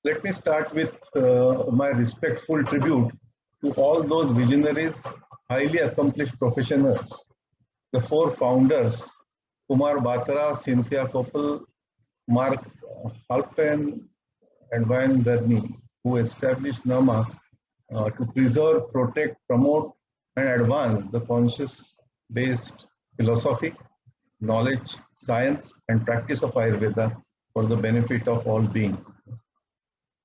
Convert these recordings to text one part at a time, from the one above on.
Let me start with my respectful tribute to all those visionaries, highly accomplished professionals, the four founders, Kumar Batra, Cynthia Koppel, Mark Halpen, and Van Derny, who established NAMA to preserve, protect, promote, and advance the conscious-based philosophy, knowledge, science, and practice of Ayurveda for the benefit of all beings.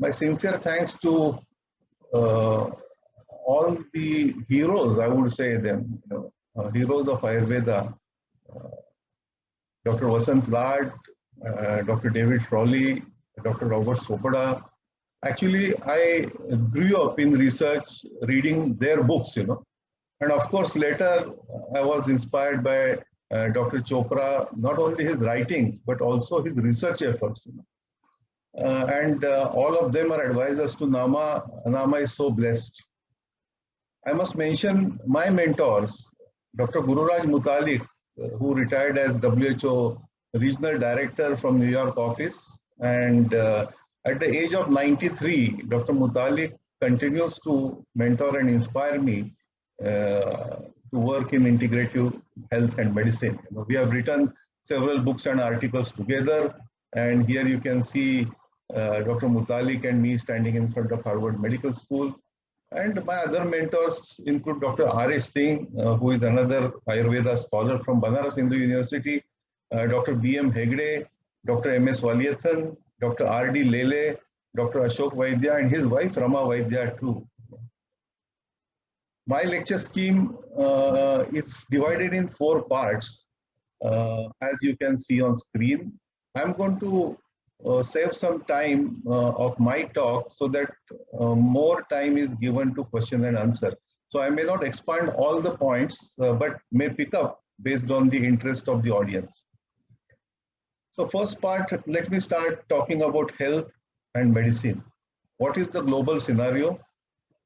My sincere thanks to all the heroes, I would say them, heroes of Ayurveda, Dr. Vasant Lad, Dr. David Frawley, Dr. Robert Sopada. Actually, I grew up in research, reading their books, and of course later I was inspired by Dr. Chopra, not only his writings, but also his research efforts. And all of them are advisors to NAMA. NAMA is so blessed. I must mention my mentors, Dr. Gururaj Mutalik, who retired as WHO Regional Director from New York office. And at the age of 93, Dr. Mutalik continues to mentor and inspire me to work in integrative health and medicine. We have written several books and articles together. And here you can see Dr. Mutalik and me standing in front of Harvard Medical School. And my other mentors include Dr. R.S. Singh, who is another Ayurveda scholar from Banaras Hindu University, Dr. B.M. Hegde, Dr. M.S. Valiathan, Dr. R.D. Lele, Dr. Ashok Vaidya, and his wife Rama Vaidya too. My lecture scheme is divided in 4 parts, as you can see on screen. I'm going to save some time of my talk so that more time is given to question and answer. So I may not expand all the points, but may pick up based on the interest of the audience. So first part, let me start talking about health and medicine. What is the global scenario?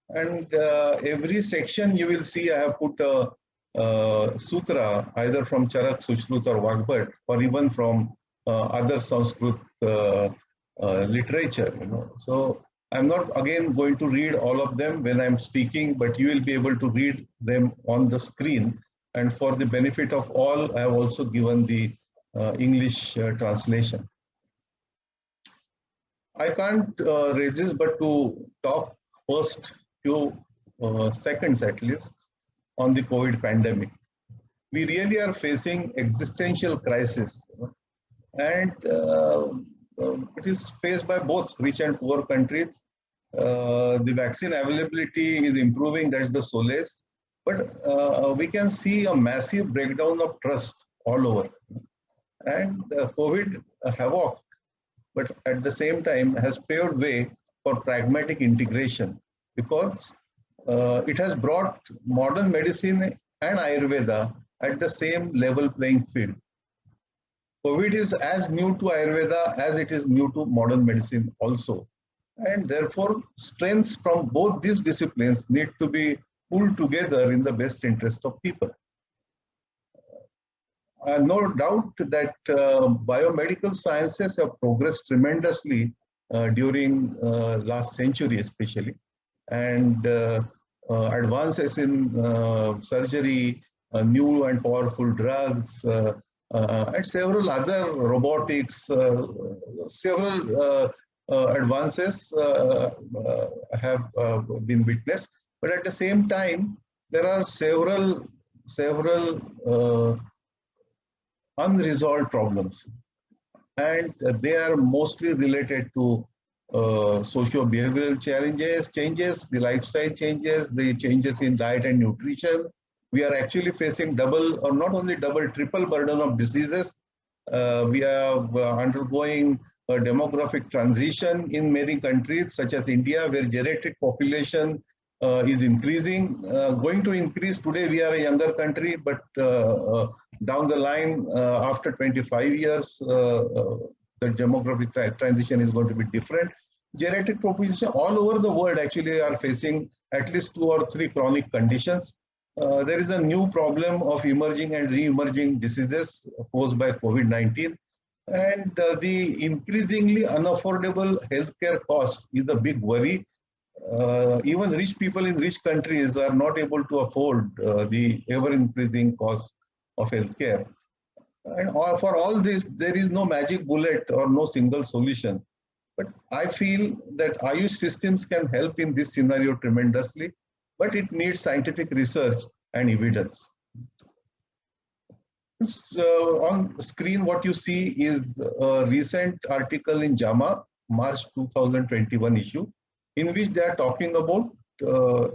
And every section you will see I have put a sutra, either from Charak, Sushruta or Vagbhat, or even from other Sanskrit literature. So I'm not again going to read all of them when I'm speaking, but you will be able to read them on the screen. And for the benefit of all, I have also given the English translation. I can't resist but to talk first few seconds at least on the COVID pandemic. We really are facing existential crisis, and it is faced by both rich and poor countries. The vaccine availability is improving, that's the solace, but we can see a massive breakdown of trust all over. And COVID havoc, but at the same time has paved way for pragmatic integration, because it has brought modern medicine and Ayurveda at the same level playing field. COVID is as new to Ayurveda as it is new to modern medicine also. And therefore, strengths from both these disciplines need to be pulled together in the best interest of people. No doubt that biomedical sciences have progressed tremendously during last century especially. And advances in surgery, new and powerful drugs, and several other robotics, several advances have been witnessed. But at the same time, there are several unresolved problems, and they are mostly related to socio-behavioral changes, the lifestyle changes, the changes in diet and nutrition. We are actually facing double, or not only double, triple burden of diseases. We are undergoing a demographic transition in many countries, such as India, where geriatric population is increasing, going to increase. Today we are a younger country, but down the line, after 25 years, the demographic transition is going to be different. Geriatric population all over the world actually are facing at least 2 or 3 chronic conditions. There is a new problem of emerging and re-emerging diseases posed by COVID-19. And the increasingly unaffordable healthcare cost is a big worry. Even rich people in rich countries are not able to afford the ever increasing cost of healthcare. And for all this, there is no magic bullet or no single solution. But I feel that Ayush systems can help in this scenario tremendously, but it needs scientific research and evidence. On screen, what you see is a recent article in JAMA, March 2021 issue, in which they are talking about uh,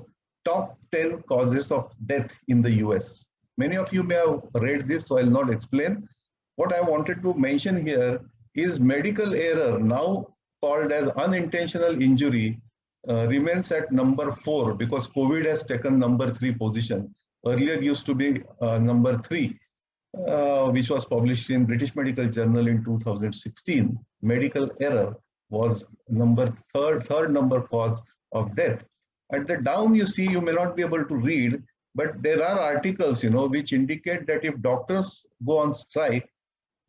top 10 causes of death in the US. Many of you may have read this, so I'll not explain. What I wanted to mention here is medical error, now called as unintentional injury, remains at number 4 because COVID has taken number 3 position. Earlier used to be number 3, which was published in British Medical Journal in 2016. Medical error was third number cause of death. At the down, you see, you may not be able to read, but there are articles, which indicate that if doctors go on strike,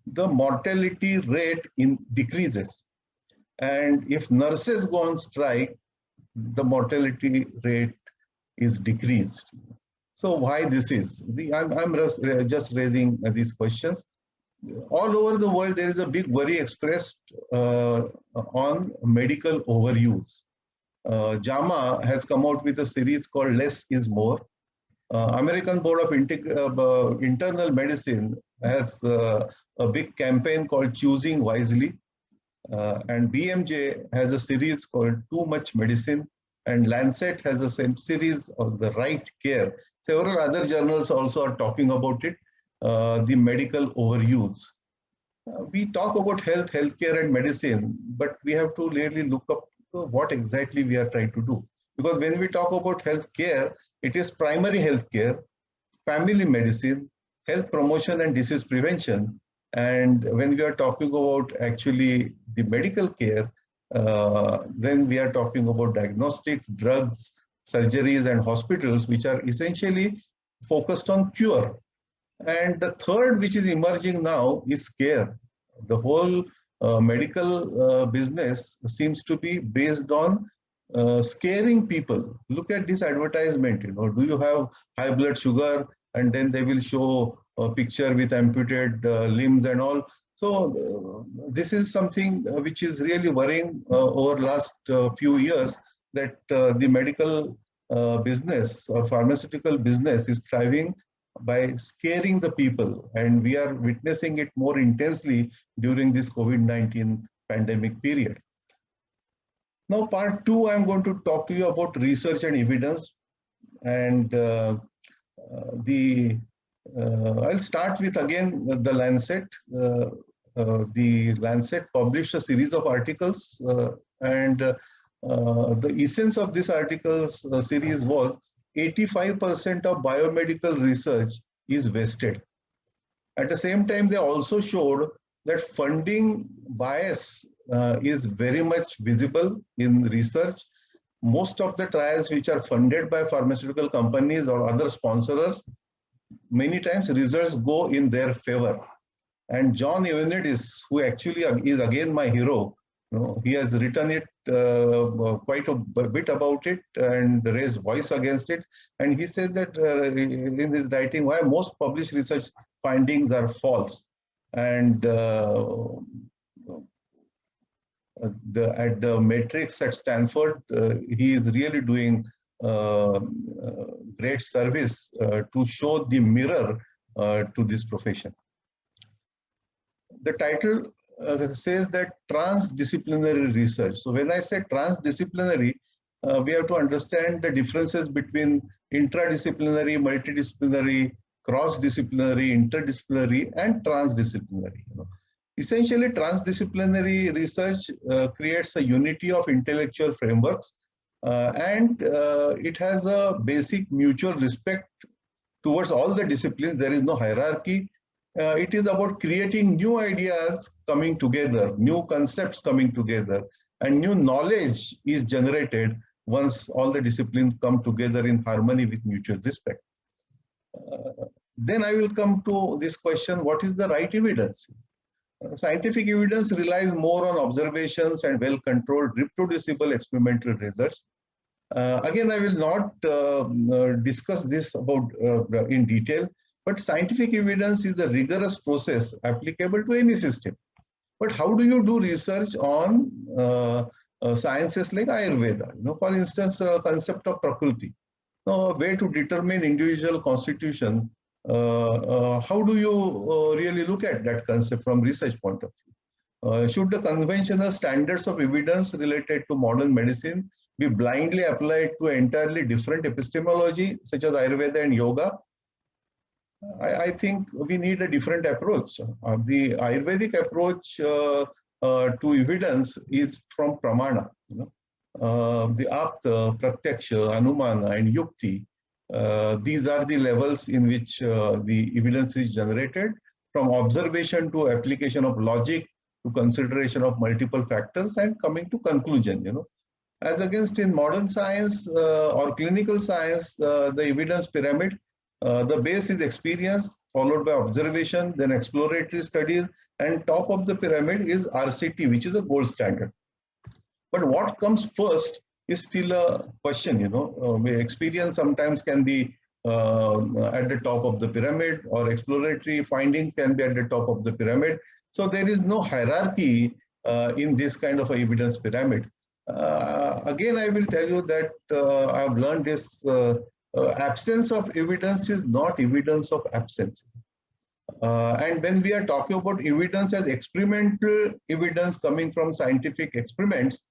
the mortality rate decreases. And if nurses go on strike, the mortality rate is decreased. So why this is? I'm just raising these questions. All over the world, there is a big worry expressed on medical overuse. JAMA has come out with a series called Less is More. American Board of Internal Medicine has a big campaign called Choosing Wisely. And BMJ has a series called Too Much Medicine. And Lancet has a same series of The Right Care. Several other journals also are talking about it, the medical overuse. We talk about healthcare and medicine, but we have to really look up what exactly we are trying to do. Because when we talk about healthcare, it is primary healthcare, family medicine, health promotion and disease prevention. And when we are talking about actually the medical care, then we are talking about diagnostics, drugs, surgeries, and hospitals, which are essentially focused on cure. And the third, which is emerging now, is care. The whole medical business seems to be based on scaring people. Look at this advertisement, do you have high blood sugar? And then they will show a picture with amputated limbs and all. So this is something which is really worrying over last few years, that the medical business or pharmaceutical business is thriving by scaring the people. And we are witnessing it more intensely during this COVID-19 pandemic period. Now, part 2, I'm going to talk to you about research and evidence. And I'll start with, again, the Lancet. The Lancet published a series of articles, and the essence of this articles series was 85% of biomedical research is wasted. At the same time, they also showed that funding bias is very much visible in research. Most of the trials which are funded by pharmaceutical companies or other sponsors, many times results go in their favor. And John Ioannidis, who actually is again my hero, he has written it quite a bit about it and raised voice against it. And he says that in his writing, why most published research findings are false. And at the Matrix at Stanford, he is really doing great service to show the mirror to this profession. The title says that transdisciplinary research. So when I say transdisciplinary, we have to understand the differences between interdisciplinary, multidisciplinary, cross-disciplinary, interdisciplinary, and transdisciplinary. Essentially, transdisciplinary research creates a unity of intellectual frameworks, and it has a basic mutual respect towards all the disciplines. There is no hierarchy. It is about creating new ideas coming together, new concepts coming together, and new knowledge is generated once all the disciplines come together in harmony with mutual respect. Then I will come to this question, what is the right evidence? Scientific evidence relies more on observations and well-controlled, reproducible experimental results. Again, I will not discuss this about in detail, but scientific evidence is a rigorous process applicable to any system. But how do you do research on sciences like Ayurveda? For instance, concept of Prakriti. A way to determine individual constitution. How do you really look at that concept from research point of view? Should the conventional standards of evidence related to modern medicine be blindly applied to entirely different epistemology, such as Ayurveda and yoga? I think we need a different approach. The Ayurvedic approach to evidence is from Pramana. The Apta, Pratyaksha, Anumana, and Yukti. These are the levels in which the evidence is generated, from observation to application of logic to consideration of multiple factors and coming to conclusion. As against in modern science or clinical science, the evidence pyramid, the base is experience, followed by observation, then exploratory studies, and top of the pyramid is RCT, which is a gold standard. But what comes first is still a question. Experience sometimes can be at the top of the pyramid, or exploratory findings can be at the top of the pyramid. So there is no hierarchy in this kind of evidence pyramid. Again, I will tell you that I've learned this absence of evidence is not evidence of absence. And when we are talking about evidence as experimental evidence coming from scientific experiments,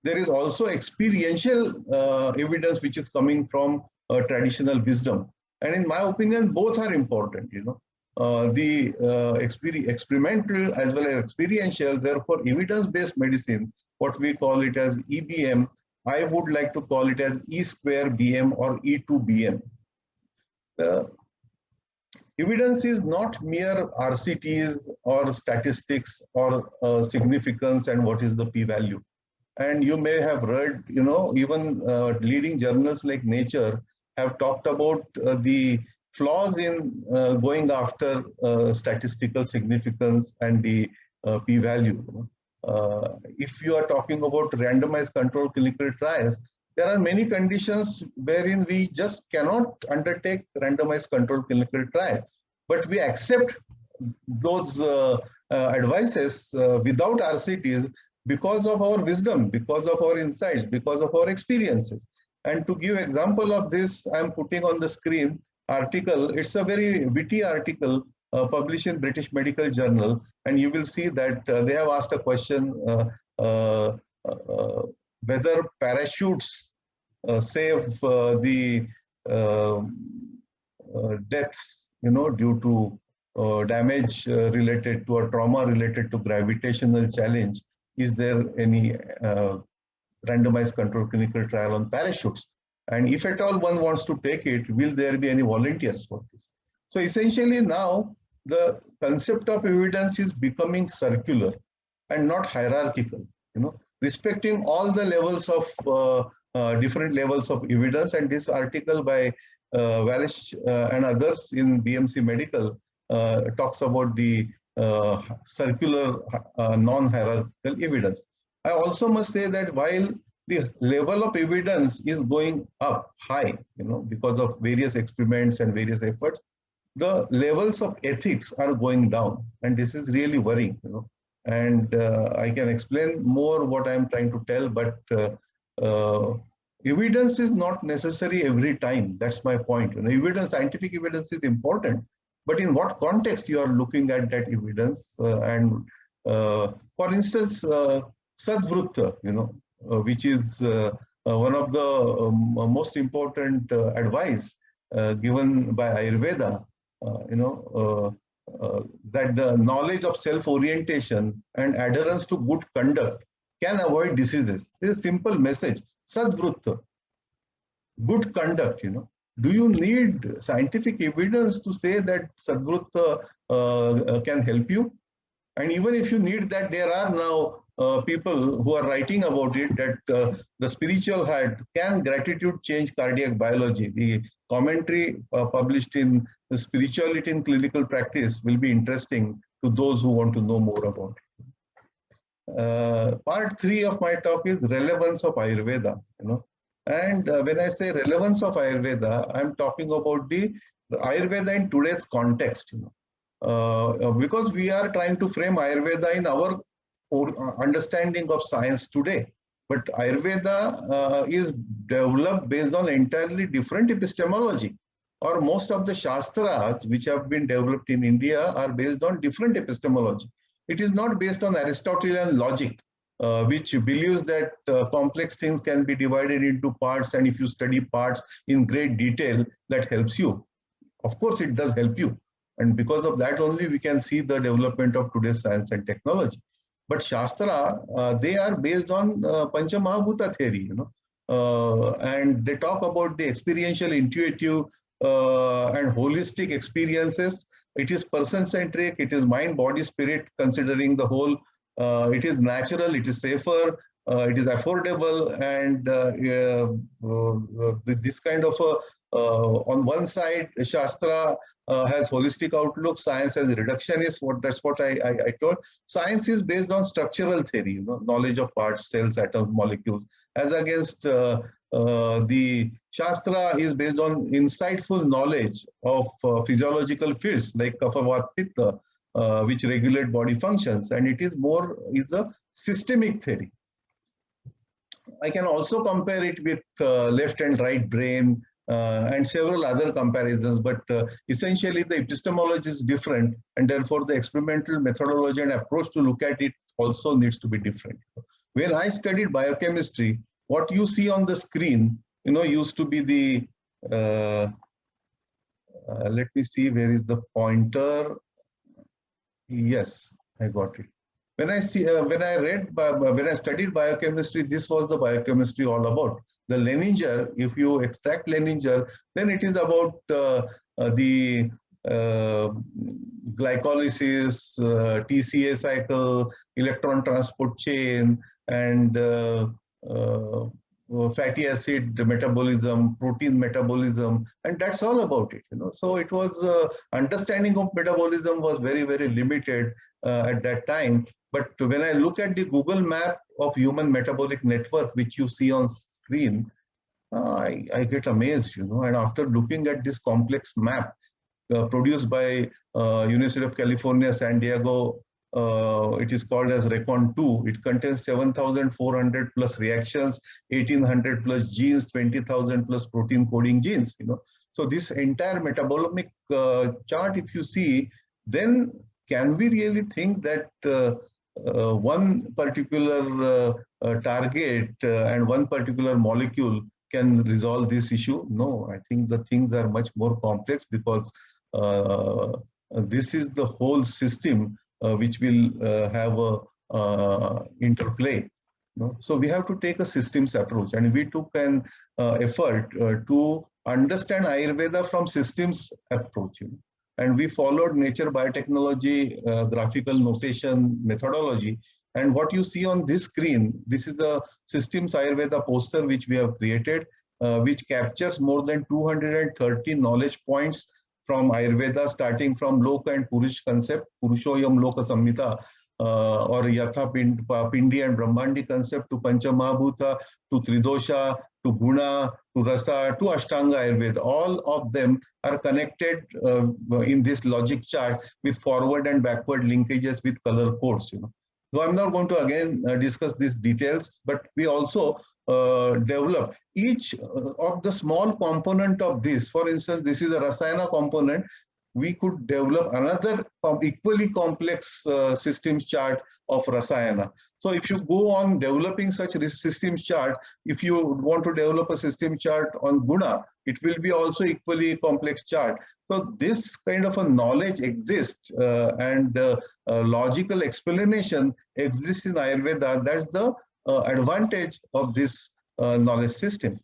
there is also experiential evidence which is coming from traditional wisdom. And in my opinion, both are important. The experimental as well as experiential. Therefore, evidence-based medicine, what we call it as EBM, I would like to call it as E square BM or E2BM. Evidence is not mere RCTs or statistics or significance and what is the p-value. And you may have read, even leading journals like Nature have talked about the flaws in going after statistical significance and the p-value. If you are talking about randomized controlled clinical trials, there are many conditions wherein we just cannot undertake randomized controlled clinical trial, but we accept those advices without RCTs because of our wisdom, because of our insights, because of our experiences. And to give example of this, I'm putting on the screen article. It's a very witty article published in British Medical Journal, and you will see that they have asked a question whether parachutes save the deaths, due to damage related to or trauma related to gravitational challenge. Is there any randomized controlled clinical trial on parachutes? And if at all one wants to take it, will there be any volunteers for this? So essentially now the concept of evidence is becoming circular and not hierarchical, respecting all the levels of different levels of evidence. And this article by Walish and others in BMC Medical talks about the circular non-hierarchical evidence. I also must say that while the level of evidence is going up high, because of various experiments and various efforts, the levels of ethics are going down, and this is really worrying. And I can explain more what I'm trying to tell, but evidence is not necessary every time. That's my point. Evidence, scientific evidence is important, but in what context you are looking at that evidence? And for instance, Sadvrutta, which is one of the most important advice given by Ayurveda, that the knowledge of self-orientation and adherence to good conduct can avoid diseases. This is a simple message. Sadvrutta, good conduct, Do you need scientific evidence to say that Sadvrutta can help you? And even if you need that, there are now people who are writing about it, that the spiritual heart, can gratitude change cardiac biology? The commentary published in Spirituality in Clinical Practice will be interesting to those who want to know more about it. Part 3 of my talk is relevance of Ayurveda. And when I say relevance of Ayurveda, I'm talking about the Ayurveda in today's context. Because we are trying to frame Ayurveda in our understanding of science today. But Ayurveda is developed based on entirely different epistemology, or most of the Shastras which have been developed in India are based on different epistemology. It is not based on Aristotelian logic, which believes that complex things can be divided into parts, and if you study parts in great detail, that helps you. Of course, it does help you. And because of that only, we can see the development of today's science and technology. But Shastra, they are based on Pancha Mahabhuta theory, and they talk about the experiential, intuitive, and holistic experiences. It is person-centric, it is mind, body, spirit, considering the whole. It is natural, it is safer, it is affordable, and with this kind of on one side, Shastra has holistic outlook, science has reductionist. That's what I told. Science is based on structural theory, knowledge of parts, cells, atoms, molecules, as against the Shastra is based on insightful knowledge of physiological fields like Kapha, Vata, Pitta, which regulate body functions, and it is a systemic theory. I can also compare it with left and right brain and several other comparisons, but essentially the epistemology is different, and therefore the experimental methodology and approach to look at it also needs to be different. When I studied biochemistry, what you see on the screen, used to be the, let me see, where is the pointer? Yes, I got it. When I studied biochemistry, this was the biochemistry all about. The Lehninger, if you extract Lehninger, then it is about the glycolysis, TCA cycle, electron transport chain, and fatty acid metabolism, protein metabolism, and that's all about it. So it was understanding of metabolism was very, very limited at that time. But when I look at the Google map of human metabolic network, which you see on screen, I get amazed, and after looking at this complex map produced by University of California, San Diego, it is called as Recon 2. It contains 7,400 plus reactions, 1,800 plus genes, 20,000 plus protein coding genes, So this entire metabolomic chart, if you see, then can we really think that one particular target and one particular molecule can resolve this issue? No, I think the things are much more complex, because this is the whole system which will have a interplay. So we have to take a systems approach, and we took an effort to understand Ayurveda from systems approach. And we followed nature biotechnology graphical notation methodology. And what you see on this screen, this is a systems Ayurveda poster which we have created, which captures more than 230 knowledge points from Ayurveda, starting from Loka and Purush concept, Purushoyam Loka Samhita, or Yatha Pindi and Brahmandi concept, to Pancha Mahabhuta, to Tridosha, to Guna, to Rasa, to Ashtanga Ayurveda. All of them are connected in this logic chart with forward and backward linkages with color codes. So I'm not going to again discuss these details, but we also develop each of the small component of this. For instance, this is a Rasayana component. We could develop another equally complex systems chart of Rasayana. So if you go on developing such systems chart, if you want to develop a system chart on Guna, it will be also equally complex chart. So this kind of a knowledge exists, and logical explanation exists in Ayurveda. That's the advantage of this knowledge system.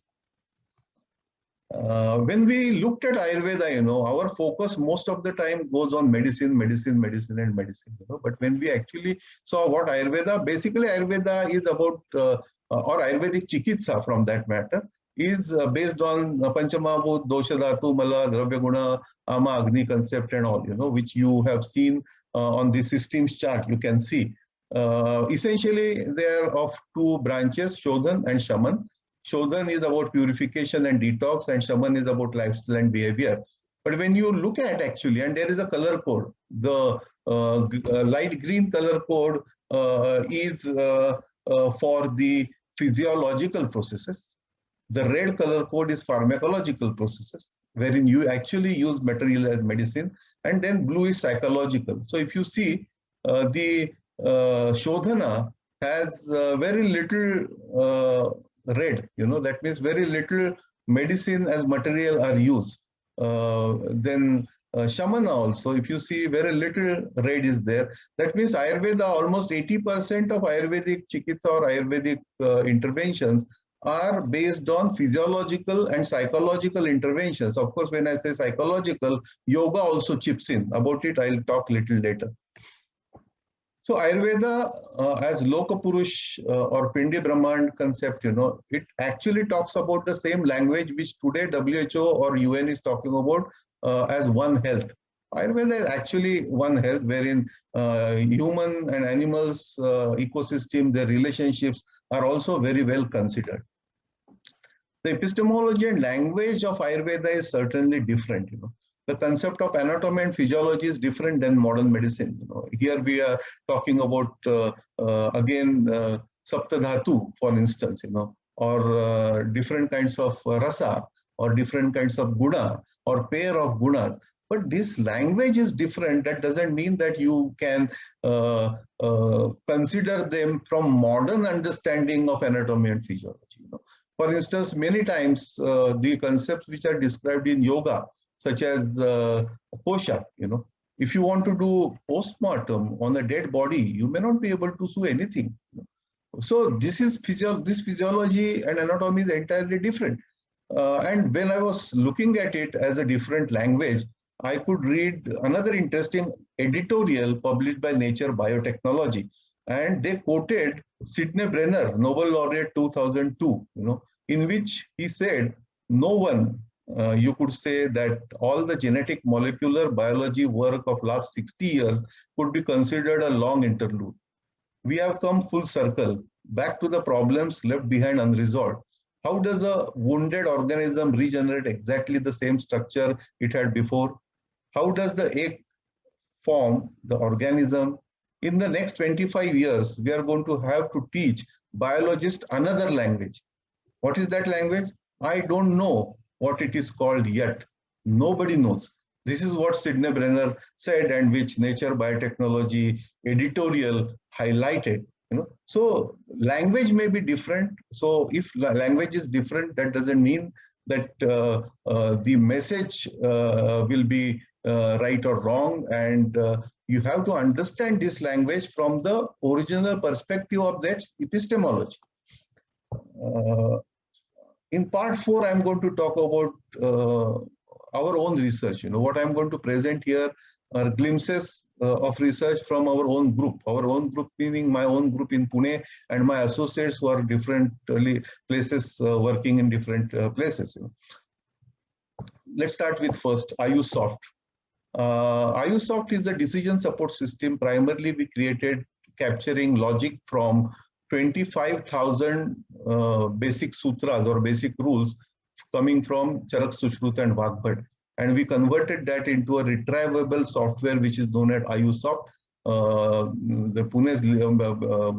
When we looked at Ayurveda, our focus most of the time goes on medicine. But when we actually saw what Ayurveda, basically Ayurveda is about, or Ayurvedic Chikitsa from that matter, is based on Panchamabhut, Dosha Dhatu, Mala, Dravya Guna, Ama, Agni concept and all, which you have seen on the systems chart, you can see. Essentially, they are of two branches, Shodhan and Shaman. Shodhan is about purification and detox, and Shaman is about lifestyle and behavior. But when you look at actually, and there is a color code, the light green color code is for the physiological processes. The red color code is pharmacological processes, wherein you actually use material as medicine, and then blue is psychological. So if you see, the Shodhana has very little red, that means very little medicine as material are used. Then Shamana also, if you see, very little red is there. That means Ayurveda, almost 80% of Ayurvedic Chikitsa or Ayurvedic interventions are based on physiological and psychological interventions. Of course, when I say psychological, yoga also chips in. About it, I'll talk little later. So Ayurveda as Lokapurush or Pindi Brahmand concept, it actually talks about the same language which today WHO or UN is talking about as One Health. Ayurveda is actually One Health, wherein human and animals ecosystem, their relationships are also very well considered. The epistemology and language of Ayurveda is certainly different. The concept of anatomy and physiology is different than modern medicine. Here we are talking about again Saptadhatu, for instance, or different kinds of rasa, or different kinds of guna, or pair of gunas. But this language is different. That doesn't mean that you can consider them from modern understanding of anatomy and physiology. For instance, many times the concepts which are described in yoga, such as kosha, if you want to do postmortem on a dead body, you may not be able to do anything. So this is this physiology and anatomy is entirely different. And when I was looking at it as a different language, I could read another interesting editorial published by Nature Biotechnology, and they quoted Sidney Brenner, Nobel laureate 2002, in which he said, no one, you could say that all the genetic molecular biology work of last 60 years could be considered a long interlude. We have come full circle, back to the problems left behind unresolved. How does a wounded organism regenerate exactly the same structure it had before? How does the egg form the organism? In the next 25 years, we are going to have to teach biologists another language. What is that language? I don't know what it is called yet. Nobody knows. This is what Sidney Brenner said, and which Nature Biotechnology editorial highlighted. So language may be different. So if language is different, that doesn't mean that the message will be right or wrong. And you have to understand this language from the original perspective of that epistemology. In part 4, I'm going to talk about our own research. What I'm going to present here are glimpses of research from our own group. Our own group meaning my own group in Pune and my associates who are different places, working in different places. Let's start with first AyuSoft. AyuSoft is a decision support system. Primarily, we created capturing logic from 25,000 basic sutras or basic rules coming from Charak, Sushruta and Vagbhat. And we converted that into a retrievable software which is known as AyuSoft. The Pune's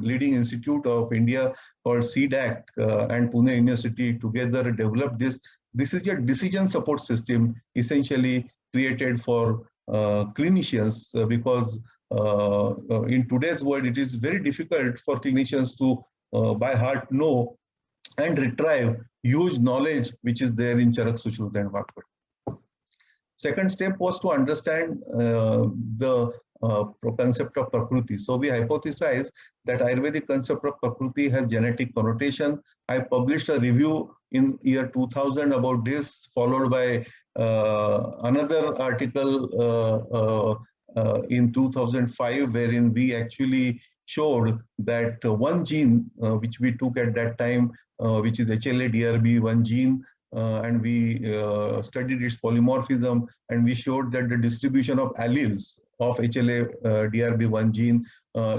leading institute of India called CDAC and Pune University together developed this. This is a decision support system essentially created for clinicians because in today's world, it is very difficult for clinicians to by heart know and retrieve huge knowledge which is there in Charak, Sushruta and Vagbhat. Second step was to understand the concept of Prakriti. So we hypothesized that Ayurvedic concept of Prakriti has genetic connotation. I published a review in year 2000 about this, followed by another article in 2005, wherein we actually showed that one gene which we took at that time, which is HLA-DRB, one gene, and we studied its polymorphism, and we showed that the distribution of alleles of HLA-DRB1 gene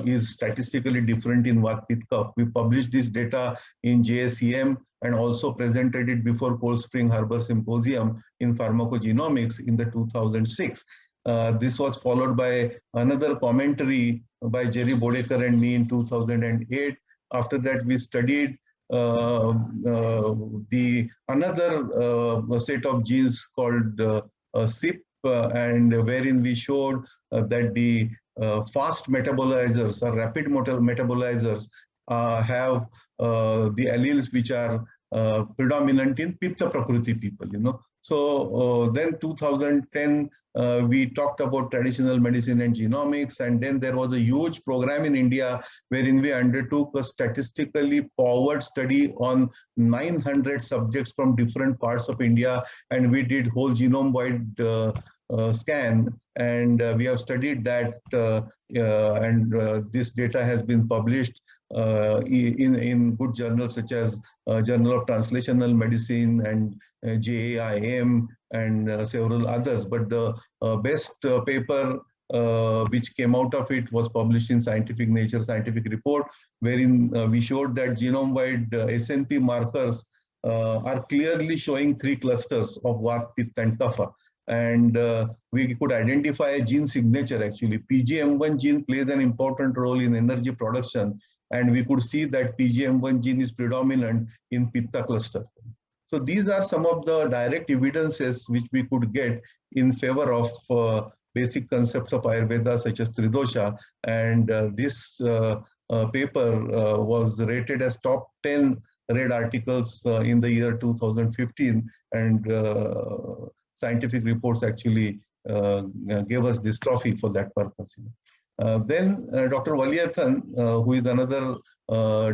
is statistically different in Vat-Pitt Cough. We published this data in JSEM and also presented it before Cold Spring Harbor Symposium in Pharmacogenomics in the 2006. This was followed by another commentary by Jerry Bodeker and me in 2008. After that, we studied the another set of genes called CYP, and wherein we showed that the fast metabolizers or rapid metabolizers have the alleles which are predominant in Pitta Prakriti people, So then 2010, we talked about traditional medicine and genomics, and then there was a huge program in India wherein we undertook a statistically powered study on 900 subjects from different parts of India, and we did whole genome-wide scan, and we have studied that, and this data has been published in good journals such as Journal of Translational Medicine and JAIM and several others. But the best paper which came out of it was published in Scientific Nature Scientific Report, wherein we showed that genome-wide SNP markers are clearly showing 3 clusters of Vat, Pitta and Kapha. And we could identify a gene signature actually. PGM1 gene plays an important role in energy production, and we could see that PGM1 gene is predominant in Pitta cluster. So these are some of the direct evidences which we could get in favor of basic concepts of Ayurveda such as Tridosha, and this paper was rated as top 10 read articles in the year 2015, and Scientific Reports actually gave us this trophy for that purpose. Then Dr. Valiathan, who is another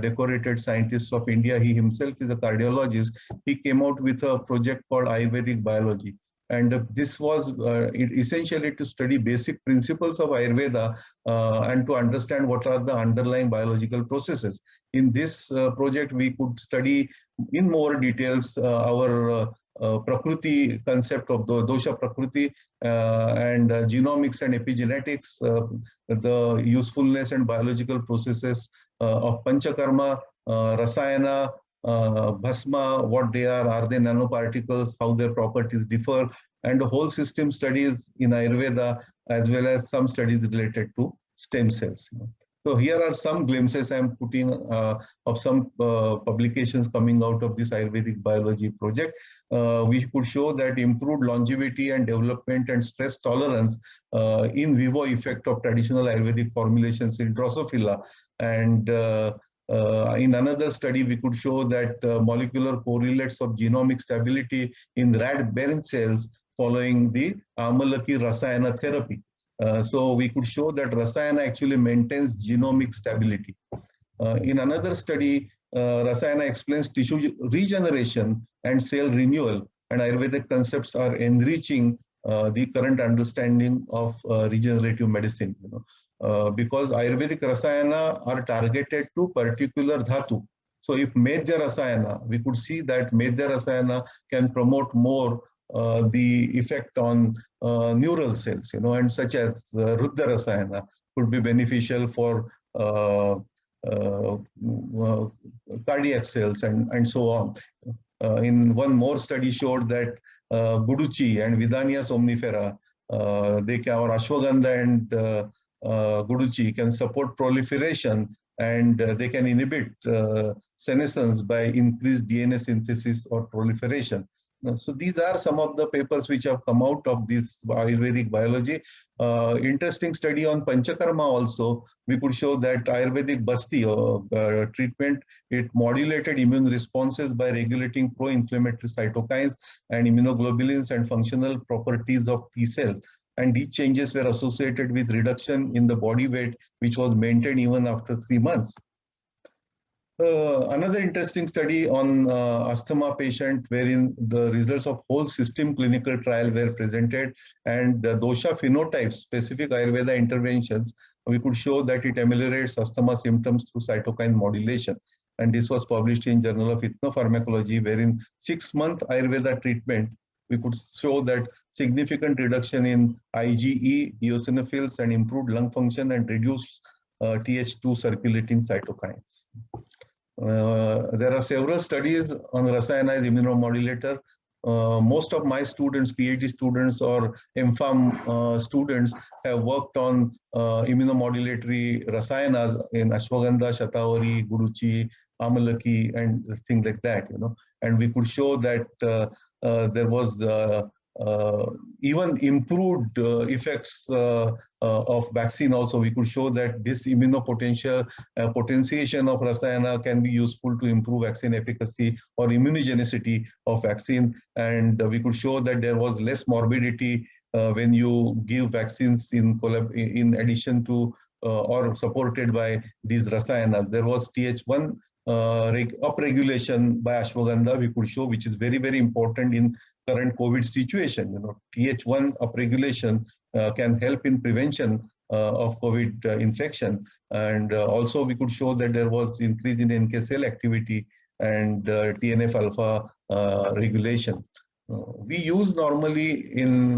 decorated scientist of India, he himself is a cardiologist. He came out with a project called Ayurvedic Biology. And this was essentially to study basic principles of Ayurveda and to understand what are the underlying biological processes. In this project, we could study in more details our Prakriti concept of the dosha Prakriti and genomics and epigenetics, the usefulness and biological processes of Panchakarma, Rasayana, Bhasma, what they are they nanoparticles, how their properties differ, and the whole system studies in Ayurveda, as well as some studies related to stem cells. So here are some glimpses I'm putting of some publications coming out of this Ayurvedic biology project. We could show that improved longevity and development and stress tolerance in vivo effect of traditional Ayurvedic formulations in Drosophila. And in another study, we could show that molecular correlates of genomic stability in rat brain cells following the Amalaki Rasayana therapy. So we could show that Rasayana actually maintains genomic stability. In another study, Rasayana explains tissue regeneration and cell renewal, and Ayurvedic concepts are enriching the current understanding of regenerative medicine. Because Ayurvedic Rasayana are targeted to particular dhatu. So if Medhya Rasayana, we could see that Medhya Rasayana can promote more the effect on neural cells, and such as Ruddha Rasayana could be beneficial for cardiac cells and so on. In one more study showed that Guduchi and Vidania somnifera, they can, or Ashwagandha and Guduchi can support proliferation, and they can inhibit senescence by increased DNA synthesis or proliferation. So these are some of the papers which have come out of this Ayurvedic biology. Interesting study on Panchakarma also. We could show that Ayurvedic Basti treatment, it modulated immune responses by regulating pro-inflammatory cytokines and immunoglobulins and functional properties of T cells. And these changes were associated with reduction in the body weight, which was maintained even after 3 months. Another interesting study on asthma patient, wherein the results of whole system clinical trial were presented, and the dosha phenotypes, specific Ayurveda interventions, we could show that it ameliorates asthma symptoms through cytokine modulation. And this was published in Journal of Ethnopharmacology, wherein 6-month Ayurveda treatment we could show that significant reduction in IgE, eosinophils, and improved lung function and reduced Th2 circulating cytokines. There are several studies on Rasayana as immunomodulator. Most of my students, PhD students or MPharm students, have worked on immunomodulatory Rasayanas in Ashwagandha, Shatavari, Guduchi, Amalaki, and things like that, And we could show that there was even improved effects of vaccine also. We could show that this immunopotential potentiation of Rasayana can be useful to improve vaccine efficacy or immunogenicity of vaccine. And we could show that there was less morbidity when you give vaccines in addition to or supported by these Rasayanas. There was Th1 upregulation by Ashwagandha, we could show, which is very, very important in current COVID situation. Th1 upregulation can help in prevention of COVID infection. And also we could show that there was increase in NK cell activity and TNF alpha regulation. We use normally in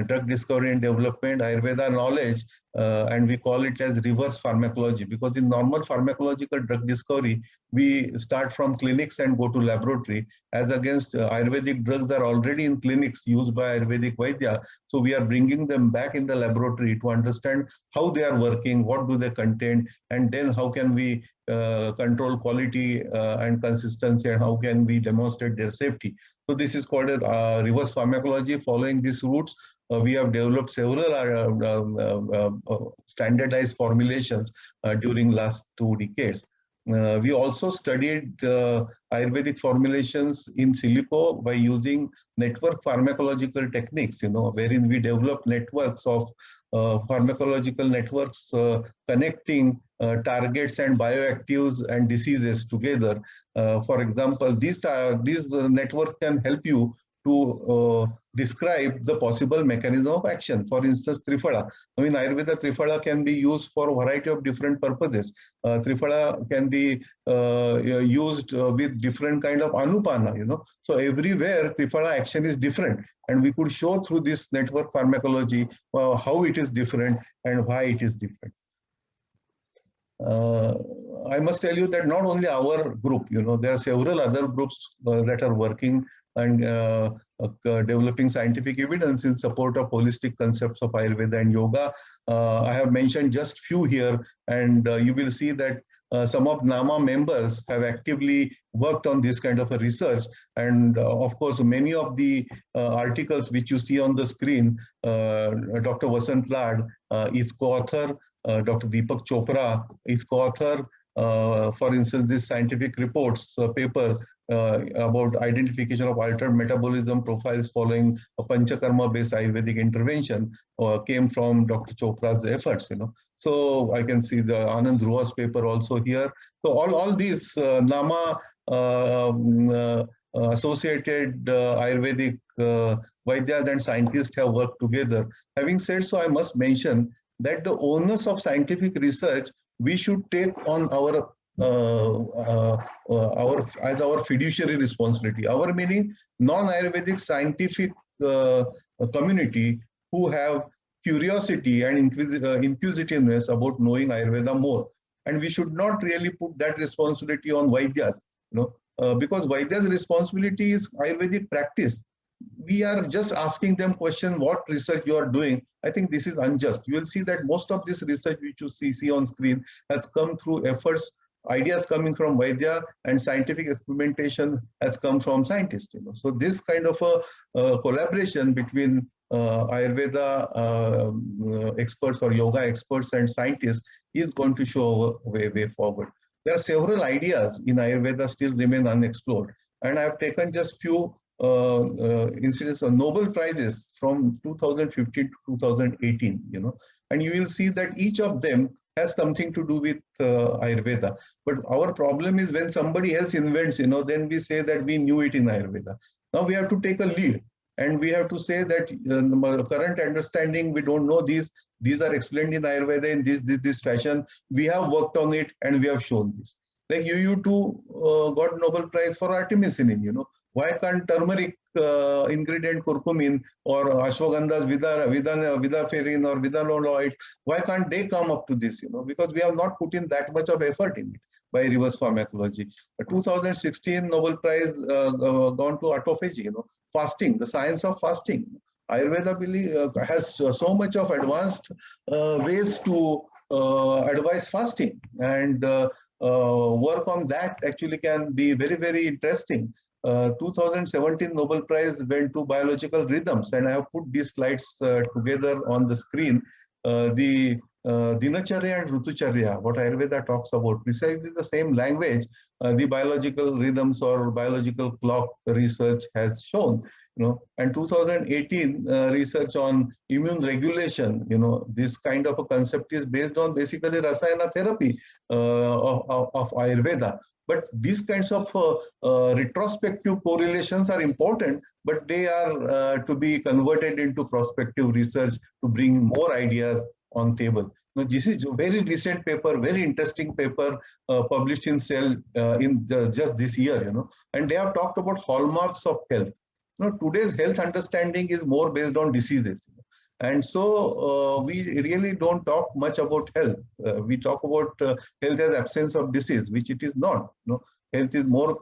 drug discovery and development Ayurveda knowledge, and we call it as reverse pharmacology, because in normal pharmacological drug discovery, we start from clinics and go to laboratory, as against Ayurvedic drugs are already in clinics used by Ayurvedic Vaidya. So we are bringing them back in the laboratory to understand how they are working, what do they contain, and then how can we control quality and consistency, and how can we demonstrate their safety. So this is called as reverse pharmacology. Following these routes, we have developed several standardized formulations during last 2 decades. We also studied Ayurvedic formulations in silico by using network pharmacological techniques, wherein we develop networks of pharmacological networks connecting targets and bioactives and diseases together. For example, these networks can help you to describe the possible mechanism of action. For instance, Triphala. In Ayurveda, Triphala can be used for a variety of different purposes. Triphala can be used with different kind of anupana, So everywhere Triphala action is different. And we could show through this network pharmacology how it is different and why it is different. I must tell you that not only our group, there are several other groups that are working and developing scientific evidence in support of holistic concepts of Ayurveda and yoga. I have mentioned just few here, and you will see that some of NAMA members have actively worked on this kind of a research. And of course, many of the articles which you see on the screen, Dr. Vasant Lad is co-author, Dr. Deepak Chopra is co-author. For instance, this scientific reports paper about identification of altered metabolism profiles following a Panchakarma-based Ayurvedic intervention came from Dr. Chopra's efforts, So I can see the Anand Dhruva's paper also here. So all these NAMA associated Ayurvedic Vaidyas and scientists have worked together. Having said so, I must mention that the onus of scientific research we should take on as our fiduciary responsibility. Our meaning non-Ayurvedic scientific community who have curiosity and inquisitiveness about knowing Ayurveda more. And we should not really put that responsibility on Vaidyas, because Vaidyas' responsibility is Ayurvedic practice. We are just asking them question, what research you are doing. I think this is unjust. You will see that most of this research which you see on screen has come through efforts, ideas coming from Vaidya, and scientific experimentation has come from scientists. So this kind of a collaboration between Ayurveda experts or yoga experts and scientists is going to show a way forward. There are several ideas in Ayurveda still remain unexplored, and I have taken just few incidents of Nobel Prizes from 2015 to 2018, and you will see that each of them has something to do with Ayurveda. But our problem is when somebody else invents, then we say that we knew it in Ayurveda. Now we have to take a lead, and we have to say that current understanding, we don't know these are explained in Ayurveda in this fashion. We have worked on it and we have shown this. Like UU2 got Nobel Prize for artemisinin, Why can't turmeric ingredient curcumin or ashwagandha's vidaferin or vidaloloids, why can't they come up to this, Because we have not put in that much of effort in it by reverse pharmacology. 2016 Nobel Prize gone to autophagy, fasting, the science of fasting. Ayurveda has so much of advanced ways to advise fasting, and work on that actually can be very, very interesting. 2017 Nobel Prize went to biological rhythms, and I have put these slides together on the screen. The Dinacharya and Rutucharya, what Ayurveda talks about, precisely the same language the biological rhythms or biological clock research has shown. And 2018 research on immune regulation, this kind of a concept is based on basically Rasayana therapy of Ayurveda. But these kinds of retrospective correlations are important, but they are to be converted into prospective research to bring more ideas on table. Now, this is a very recent paper, very interesting paper published in Cell just this year, and they have talked about hallmarks of health. Today's health understanding is more based on diseases. And so we really don't talk much about health. We talk about health as absence of disease, which it is not. Health is more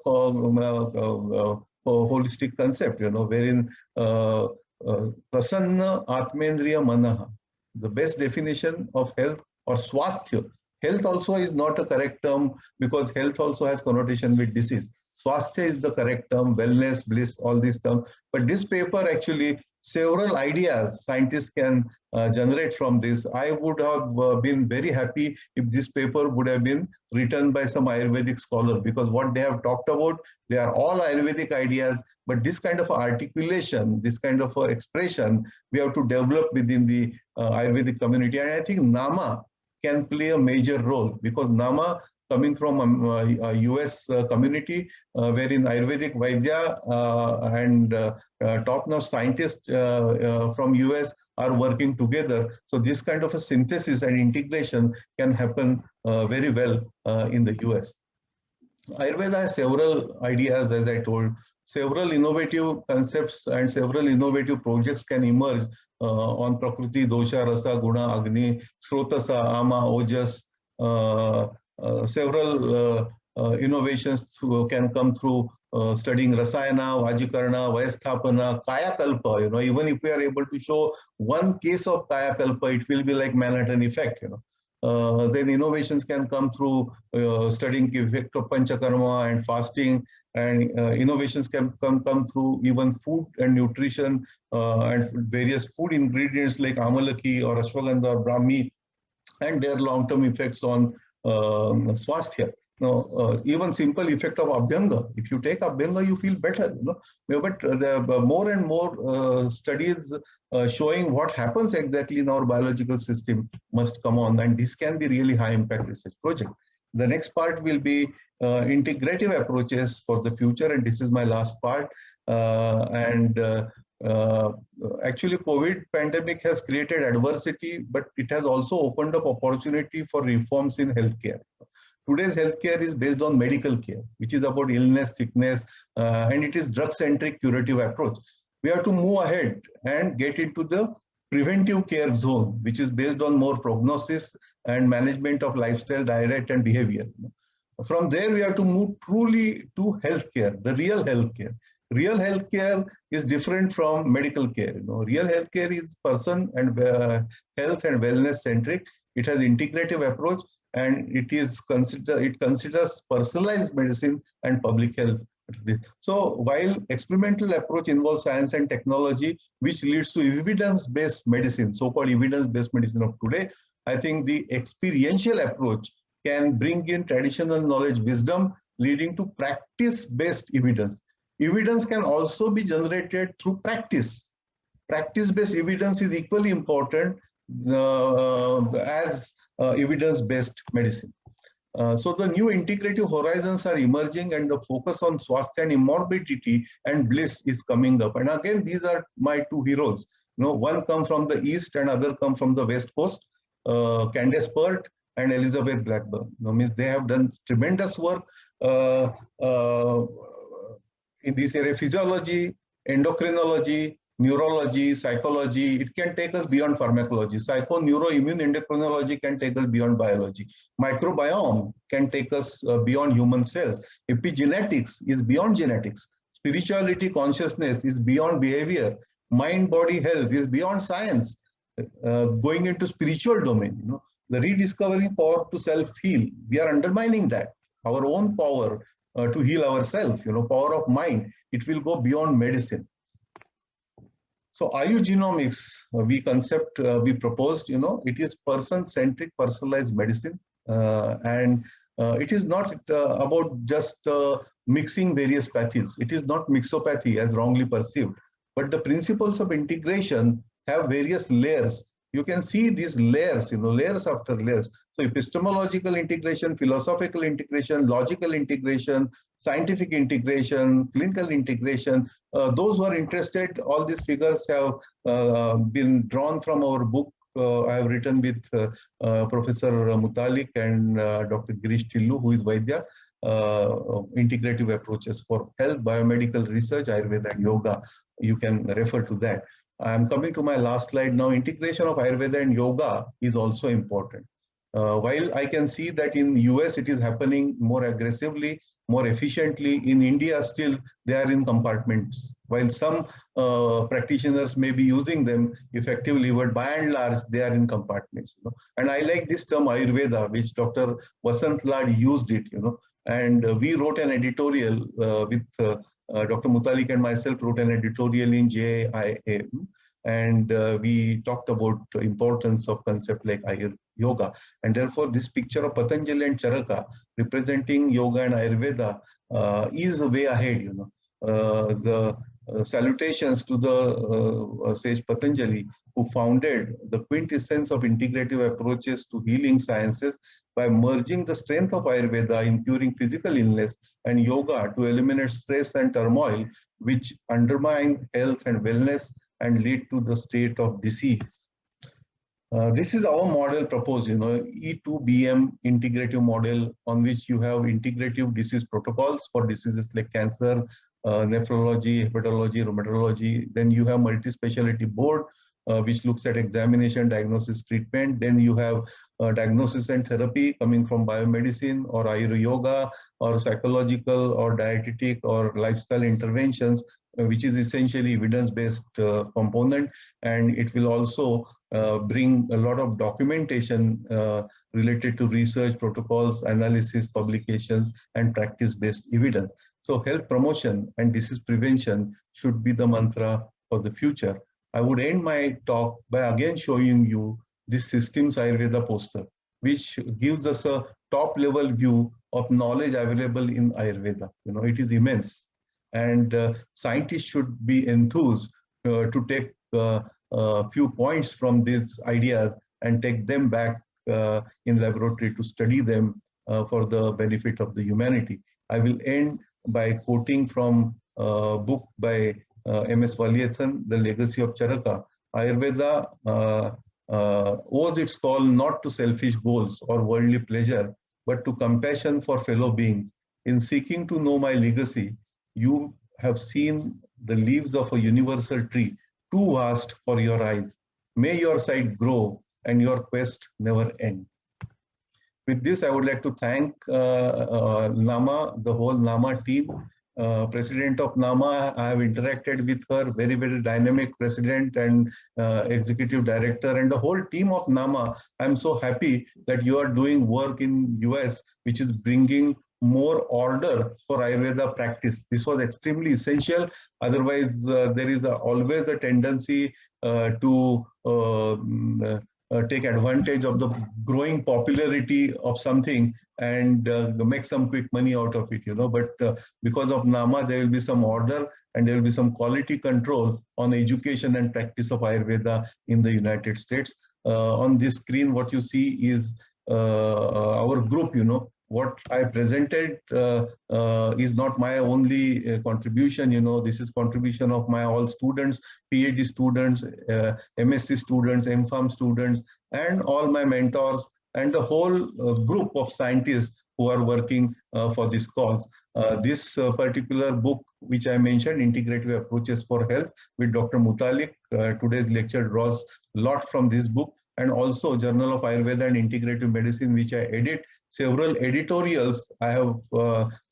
holistic concept, wherein prasanna atmendriya manaha, the best definition of health, or swasthya. Health also is not a correct term because health also has connotation with disease. Swasthya is the correct term, wellness, bliss, all these terms. But this paper actually, several ideas scientists can generate from this. I would have been very happy if this paper would have been written by some Ayurvedic scholar, because what they have talked about, they are all Ayurvedic ideas, but this kind of articulation, this kind of expression, we have to develop within the Ayurvedic community. And I think NAMA can play a major role, because NAMA, coming from a US community, wherein Ayurvedic Vaidya and top-notch scientists from US are working together. So this kind of a synthesis and integration can happen very well in the US. Ayurveda has several ideas, as I told. Several innovative concepts and several innovative projects can emerge on Prakriti, Dosha, Rasa, Guna, Agni, Srotasa, Ama, Ojas. Several innovations can come through studying Rasayana, Vajikarna, Vayasthapana, Kaya Kalpa. Even if we are able to show one case of Kaya Kalpa, it will be like Manhattan effect. Then innovations can come through studying effect of Panchakarma and fasting, and innovations can come through even food and nutrition and various food ingredients like Amalaki or Ashwagandha or Brahmi, and their long-term effects on swasthya. Even simple effect of Abhyanga. If you take Abhyanga, you feel better. But there are more and more studies showing what happens exactly in our biological system must come on, and this can be really high impact research project. The next part will be integrative approaches for the future, and this is my last part. Actually, COVID pandemic has created adversity, but it has also opened up opportunity for reforms in healthcare. Today's healthcare is based on medical care, which is about illness, sickness, and it is drug-centric curative approach. We have to move ahead and get into the preventive care zone, which is based on more prognosis and management of lifestyle, diet, and behavior. From there, we have to move truly to healthcare, the real healthcare. Real healthcare is different from medical care. Real healthcare is person and health and wellness centric. It has integrative approach, and it considers personalized medicine and public health. So while experimental approach involves science and technology, which leads to evidence-based medicine, so-called evidence-based medicine of today, I think the experiential approach can bring in traditional knowledge, wisdom, leading to practice-based evidence. Evidence can also be generated through practice. Practice-based evidence is equally important as evidence-based medicine. So the new integrative horizons are emerging, and the focus on swasthya and immorbidity and bliss is coming up. And again, these are my two heroes. One come from the east and other come from the west coast. Candace Pert and Elizabeth Blackburn. Means they have done tremendous work uh, uh, in this area: physiology, endocrinology, neurology, psychology. It can take us beyond pharmacology. Psycho, neuro, immune, endocrinology can take us beyond biology. Microbiome can take us beyond human cells. Epigenetics is beyond genetics. Spirituality, consciousness is beyond behavior. Mind, body, health is beyond science. Going into spiritual domain, the rediscovering power to self-heal. We are undermining that, our own power to heal ourselves, power of mind. It will go beyond medicine. So Ayurgenomics, we proposed, it is person-centric, personalized medicine. And it is not about just mixing various pathies. It is not mixopathy as wrongly perceived, but the principles of integration have various layers. You can see these layers, layers after layers. So epistemological integration, philosophical integration, logical integration, scientific integration, clinical integration. Those who are interested, all these figures have been drawn from our book. I have written with Professor Mutalik and Dr. Girish Tillu, who is Vaidya, integrative approaches for health, biomedical research, Ayurveda and yoga. You can refer to that. I'm coming to my last slide now. Integration of Ayurveda and yoga is also important. While I can see that in the US it is happening more aggressively, more efficiently, in India still they are in compartments. While some practitioners may be using them effectively, but by and large they are in compartments. And I like this term Ayurveda, which Dr. Vasant Lad used it. And we wrote an editorial with Dr. Mutalik and myself wrote an editorial in JIA, and we talked about the importance of concept like yoga. And therefore, this picture of Patanjali and Charaka representing yoga and Ayurveda is way ahead. The salutations to the sage Patanjali, who founded the quintessence of integrative approaches to healing sciences by merging the strength of Ayurveda in curing physical illness and yoga to eliminate stress and turmoil, which undermine health and wellness and lead to the state of disease. This is our model proposed, E2BM integrative model, on which you have integrative disease protocols for diseases like cancer, nephrology, hepatology, rheumatology. Then you have multi-specialty board, which looks at examination, diagnosis, treatment. Then you have diagnosis and therapy coming from biomedicine or Ayurveda yoga or psychological or dietetic or lifestyle interventions, which is essentially evidence-based component. And it will also bring a lot of documentation related to research, protocols, analysis, publications, and practice-based evidence. So health promotion and disease prevention should be the mantra for the future. I would end my talk by again showing you this Systems Ayurveda poster, which gives us a top-level view of knowledge available in Ayurveda. It is immense. And scientists should be enthused to take a few points from these ideas and take them back in laboratory to study them for the benefit of the humanity. I will end by quoting from a book by M.S. Valiathan, The Legacy of Charaka. Ayurveda owes its call not to selfish goals or worldly pleasure, but to compassion for fellow beings. In seeking to know my legacy, you have seen the leaves of a universal tree, too vast for your eyes. May your sight grow and your quest never end. With this, I would like to thank NAMA, the whole NAMA team. President of NAMA, I have interacted with her, very, very dynamic president and executive director, and the whole team of NAMA. I'm so happy that you are doing work in US, which is bringing more order for Ayurveda practice. This was extremely essential. Otherwise, there is always a tendency to take advantage of the growing popularity of something and make some quick money out of it, But because of NAMA, there will be some order and there will be some quality control on education and practice of Ayurveda in the United States. On this screen, what you see is our group, What I presented is not my only contribution, This is contribution of my all students, PhD students, MSc students, MPharm students, and all my mentors and the whole group of scientists who are working for this cause. This particular book, which I mentioned, Integrative Approaches for Health with Dr. Mutalik, today's lecture draws a lot from this book, and also Journal of Ayurveda and Integrative Medicine, which I edit. Several editorials I have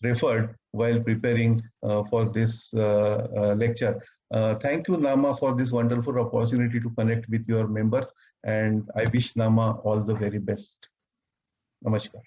referred while preparing for this lecture. Thank you, Nama, for this wonderful opportunity to connect with your members, and I wish Nama all the very best. Namaskar.